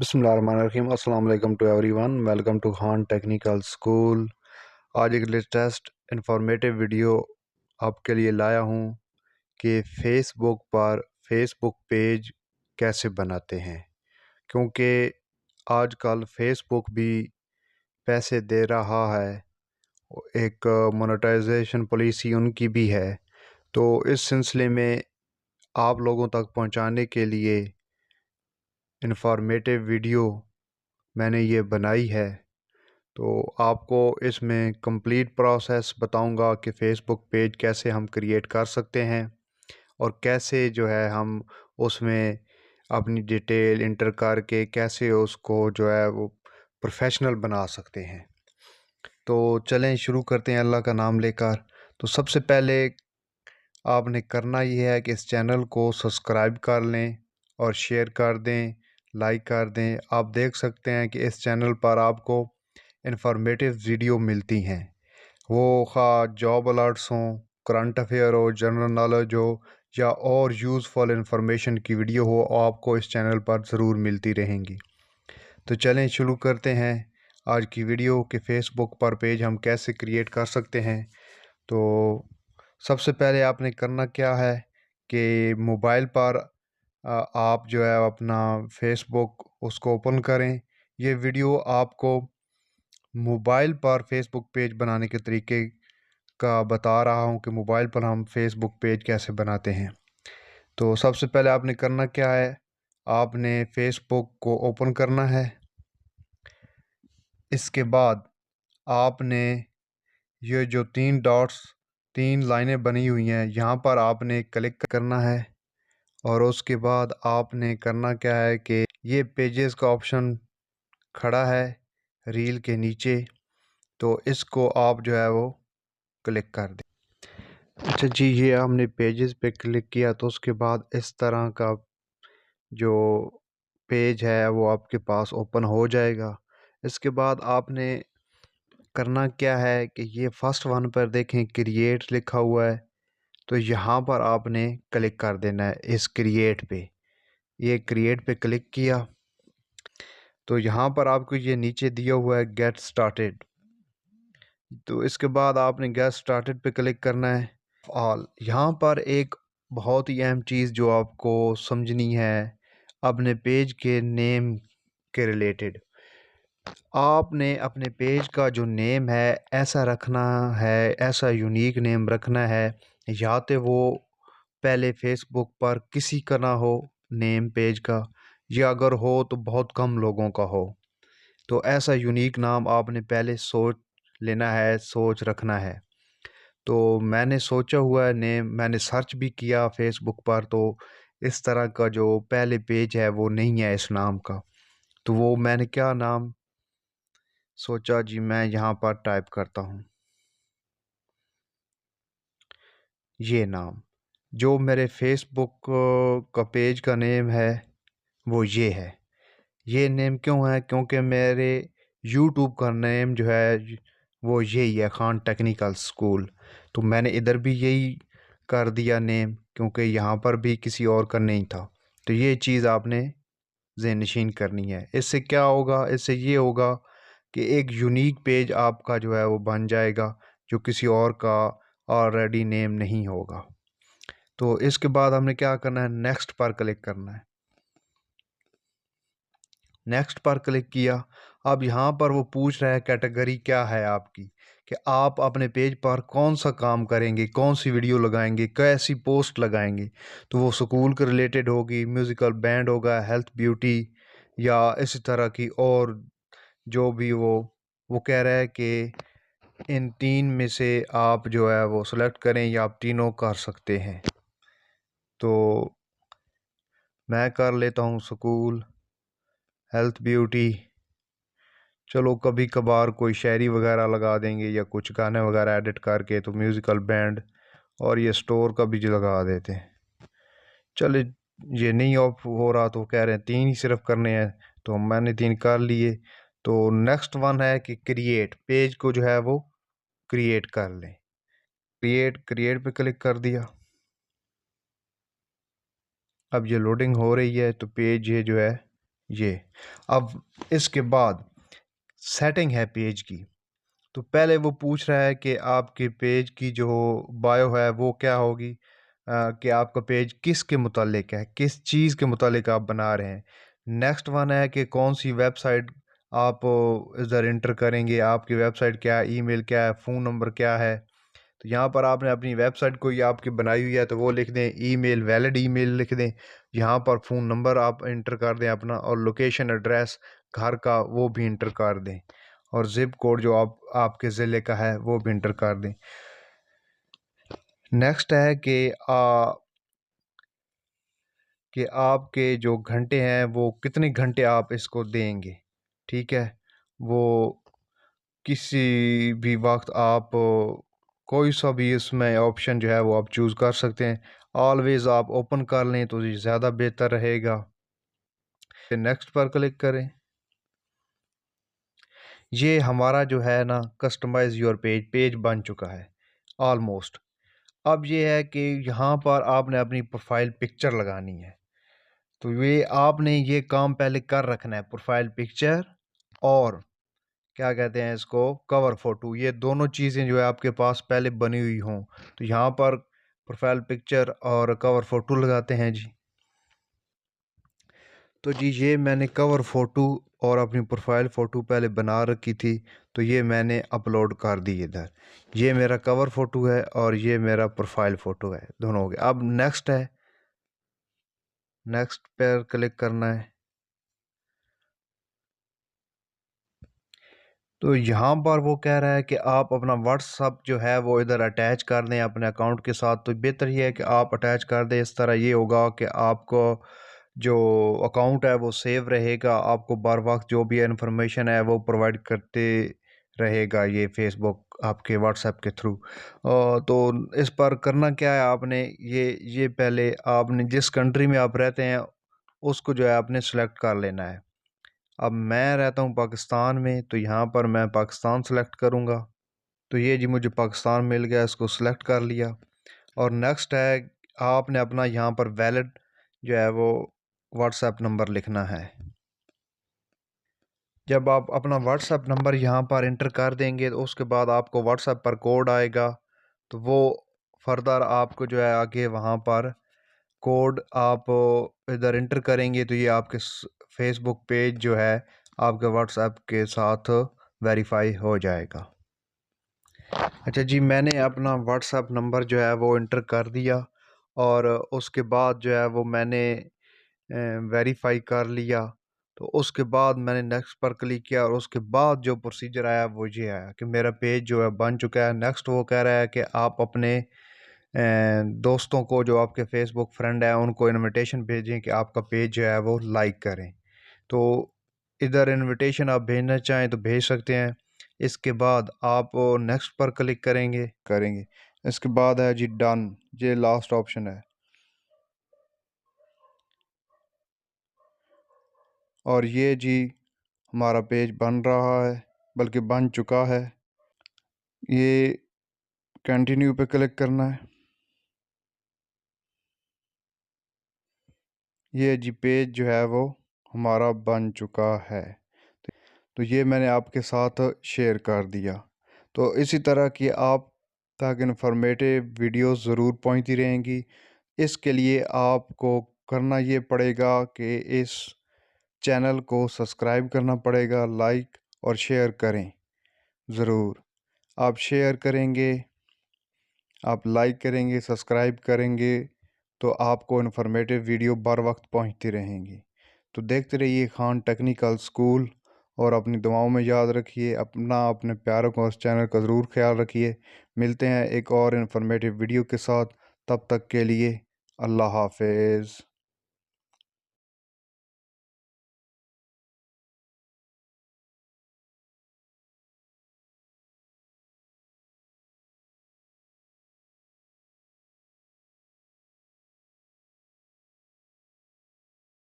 बिस्मिल्लाहिर्रहमानिर्रहीम। अस्सलाम वालेकुम to everyone. Welcome to Khan technical school. आज एक लेटेस्ट इंफॉर्मेटिव वीडियो आपके लिए लाया हूँ कि फेसबुक पेज कैसे बनाते हैं, क्योंकि आजकल फेसबुक भी पैसे दे रहा है। एक मोनेटाइजेशन पॉलिसी उनकी भी है। तो इस सिलसिले में आप लोगों तक पहुंचाने के लिए इंफॉर्मेटिव वीडियो मैंने ये बनाई है। तो आपको इसमें कंप्लीट प्रोसेस बताऊंगा कि फ़ेसबुक पेज कैसे हम क्रिएट कर सकते हैं और कैसे जो है हम उसमें अपनी डिटेल इंटर करके कैसे उसको जो है वो प्रोफेशनल बना सकते हैं। तो चलें शुरू करते हैं अल्लाह का नाम लेकर। तो सबसे पहले आपने करना ये है कि इस चैनल को सब्सक्राइब कर लें और शेयर कर दें, लाइक कर दें। आप देख सकते हैं कि इस चैनल पर आपको इंफॉर्मेटिव वीडियो मिलती हैं, वो खा जॉब अलर्ट्स हों, करंट अफेयर हो, जनरल नॉलेज हो या और यूज़फुल इंफॉर्मेशन की वीडियो हो, आपको इस चैनल पर ज़रूर मिलती रहेंगी। तो चलें शुरू करते हैं आज की वीडियो कि फ़ेसबुक पर पेज हम कैसे क्रिएट कर सकते हैं। तो सबसे पहले आपने करना क्या है कि मोबाइल पर आप जो है अपना फ़ेसबुक उसको ओपन करें। ये वीडियो आपको मोबाइल पर फ़ेसबुक पेज बनाने के तरीके का बता रहा हूँ कि मोबाइल पर हम फ़ेसबुक पेज कैसे बनाते हैं। तो सबसे पहले आपने करना क्या है, आपने फ़ेसबुक को ओपन करना है। इसके बाद आपने ये जो तीन लाइनें बनी हुई हैं, यहाँ पर आपने क्लिक करना है। और उसके बाद आपने करना क्या है कि ये पेजेस का ऑप्शन खड़ा है रील के नीचे, तो इसको आप जो है वो क्लिक कर दें। अच्छा जी, ये हमने पेजेस पे क्लिक किया तो उसके बाद इस तरह का जो पेज है वो आपके पास ओपन हो जाएगा। इसके बाद आपने करना क्या है कि ये फर्स्ट वन पर देखें क्रिएट लिखा हुआ है, तो यहाँ पर आपने क्लिक कर देना है इस क्रिएट पे। ये क्रिएट पे क्लिक किया तो यहाँ पर आपको ये नीचे दिया हुआ है गेट स्टार्टेड। तो इसके बाद आपने गेट स्टार्टेड पे क्लिक करना है। ऑल यहाँ पर एक बहुत ही अहम चीज़ जो आपको समझनी है अपने पेज के नेम के रिलेटेड। आपने अपने पेज का जो नेम है ऐसा रखना है, ऐसा यूनिक नेम रखना है, या तो वो पहले फेसबुक पर किसी का ना हो नेम पेज का, या अगर हो तो बहुत कम लोगों का हो। तो ऐसा यूनिक नाम आपने पहले सोच लेना है, सोच रखना है। तो मैंने सोचा हुआ है नेम, मैंने सर्च भी किया फेसबुक पर, तो इस तरह का जो पहले पेज है वो नहीं है इस नाम का। तो वो मैंने क्या नाम सोचा जी, मैं यहाँ पर टाइप करता हूँ ये नाम। जो मेरे फेसबुक का पेज का नेम है वो ये है। ये नेम क्यों है, क्योंकि मेरे यूट्यूब का नेम जो है वो यही है, खान टेक्निकल स्कूल। तो मैंने इधर भी यही कर दिया नेम, क्योंकि यहाँ पर भी किसी और का नहीं था। तो ये चीज़ आपने ज़हननशीन करनी है। इससे क्या होगा, इससे ये होगा कि एक यूनिक पेज आपका जो है वो बन जाएगा, जो किसी और का ऑलरेडी नेम नहीं होगा। तो इसके बाद हमने क्या करना है, नेक्स्ट पर क्लिक करना है। नेक्स्ट पर क्लिक किया। अब यहाँ पर वो पूछ रहा है कैटेगरी क्या है आपकी, कि आप अपने पेज पर कौन सा काम करेंगे, कौन सी वीडियो लगाएंगे, कैसी पोस्ट लगाएंगे। तो वो स्कूल के रिलेटेड होगी, म्यूज़िकल बैंड होगा, हेल्थ ब्यूटी या इसी तरह की और जो भी वो कह रहा है कि इन तीन में से आप जो है वो सिलेक्ट करें या आप तीनों कर सकते हैं। तो मैं कर लेता हूँ स्कूल, हेल्थ ब्यूटी। चलो कभी कभार कोई शायरी वगैरह लगा देंगे या कुछ गाने वगैरह एडिट करके, तो म्यूज़िकल बैंड और ये स्टोर का भी जो लगा देते हैं। चले, ये नहीं ऑफ हो रहा तो कह रहे हैं तीन ही सिर्फ करने हैं, तो मैंने तीन कर लिए। तो नेक्स्ट वन है कि क्रिएट पेज को जो है वो क्रिएट कर लें। क्रिएट पे क्लिक कर दिया। अब ये लोडिंग हो रही है, तो पेज ये जो है ये। अब इसके बाद सेटिंग है पेज की। तो पहले वो पूछ रहा है कि आपके पेज की जो बायो है वो क्या होगी, कि आपका पेज किसके मुतालिक है, किस चीज़ के मुतालिक आप बना रहे हैं। नेक्स्ट वन है कि कौन सी वेबसाइट आप इधर इंटर करेंगे, आपकी वेबसाइट क्या है, ईमेल क्या है, फ़ोन नंबर क्या है। तो यहाँ पर आपने अपनी वेबसाइट कोई आपकी बनाई हुई है तो वो लिख दें, ईमेल वैलिड ईमेल लिख दें। यहाँ पर फ़ोन नंबर आप इंटर कर दें अपना, और लोकेशन एड्रेस घर का वो भी इंटर कर दें, और ज़िप कोड जो आपके ज़िले का है वो भी इंटर कर दें। नेक्स्ट है कि आपके जो घंटे हैं वो कितने घंटे आप इसको देंगे। ठीक है, वो किसी भी वक्त आप कोई सा भी इसमें ऑप्शन जो है वो आप चूज़ कर सकते हैं। ऑलवेज़ आप ओपन कर लें तो ये ज़्यादा बेहतर रहेगा। फिर नेक्स्ट पर क्लिक करें। ये हमारा जो है ना कस्टमाइज़ योर पेज पेज बन चुका है ऑलमोस्ट। अब ये है कि यहाँ पर आपने अपनी प्रोफाइल पिक्चर लगानी है। तो ये आपने ये काम पहले कर रखना है, प्रोफाइल पिक्चर और क्या कहते हैं इसको, कवर फ़ोटो। ये दोनों चीज़ें जो है आपके पास पहले बनी हुई हों। तो यहाँ पर प्रोफाइल पिक्चर और कवर फ़ोटो लगाते हैं जी। तो जी ये मैंने कवर फ़ोटो और अपनी प्रोफाइल फ़ोटो पहले बना रखी थी, तो ये मैंने अपलोड कर दी इधर। ये मेरा कवर फ़ोटो है और ये मेरा प्रोफाइल फ़ोटो है, दोनों हो गए। अब नेक्स्ट है, नेक्स्ट पर क्लिक करना है। तो यहाँ पर वो कह रहा है कि आप अपना व्हाट्सअप जो है वो इधर अटैच कर दें अपने अकाउंट के साथ। तो बेहतर ये है कि आप अटैच कर दें। इस तरह ये होगा कि आपको जो अकाउंट है वो सेव रहेगा, आपको बर वक्त जो भी इन्फॉर्मेशन है वो प्रोवाइड करते रहेगा ये फेसबुक आपके व्हाट्सएप के थ्रू। तो इस पर करना क्या है, आपने ये पहले आपने जिस कंट्री में आप रहते हैं उसको जो है आपने सेलेक्ट कर लेना है। अब मैं रहता हूँ पाकिस्तान में, तो यहाँ पर मैं पाकिस्तान सेलेक्ट करूँगा। तो ये जी मुझे पाकिस्तान मिल गया, इसको सेलेक्ट कर लिया। और नेक्स्ट है, आपने अपना यहाँ पर वैलिड जो है वो व्हाट्सएप नंबर लिखना है। जब आप अपना व्हाट्सएप नंबर यहाँ पर इंटर कर देंगे तो उसके बाद आपको व्हाट्सएप पर कोड आएगा। तो वो फर्दर आपको जो है आगे वहाँ पर कोड आप इधर इंटर करेंगे तो ये आपके फेसबुक पेज जो है आपके व्हाट्सएप के साथ वेरीफाई हो जाएगा। अच्छा जी, मैंने अपना व्हाट्सएप नंबर जो है वो इंटर कर दिया, और उसके बाद जो है वो मैंने वेरीफाई कर लिया। तो उसके बाद मैंने नेक्स्ट पर क्लिक किया, और उसके बाद जो प्रोसीजर आया वो ये आया कि मेरा पेज जो है बन चुका है। नेक्स्ट वो कह रहा है कि आप अपने दोस्तों को जो आपके फेसबुक फ्रेंड हैं उनको इनविटेशन भेजें कि आपका पेज जो है वो लाइक करें। तो इधर इनविटेशन आप भेजना चाहें तो भेज सकते हैं। इसके बाद आप नेक्स्ट पर क्लिक करेंगे। इसके बाद है जी डन, ये लास्ट ऑप्शन है। और ये जी हमारा पेज बन रहा है, बल्कि बन चुका है। ये कंटिन्यू पे क्लिक करना है। ये जी पेज जो है वो हमारा बन चुका है। तो ये मैंने आपके साथ शेयर कर दिया। तो इसी तरह की आप तक इन्फॉर्मेटिव वीडियोस ज़रूर पहुंचती रहेंगी। इसके लिए आपको करना ये पड़ेगा कि इस चैनल को सब्सक्राइब करना पड़ेगा, लाइक और शेयर करें ज़रूर। आप शेयर करेंगे, आप लाइक करेंगे, सब्सक्राइब करेंगे तो आपको इन्फॉर्मेटिव वीडियो बर वक्त पहुंचती रहेंगी। तो देखते रहिए खान टेक्निकल स्कूल, और अपनी दुआओं में याद रखिए अपना, अपने प्यारों को, उस चैनल का ज़रूर ख्याल रखिए। मिलते हैं एक और इन्फॉर्मेटिव वीडियो के साथ, तब तक के लिए अल्लाह हाफिज़।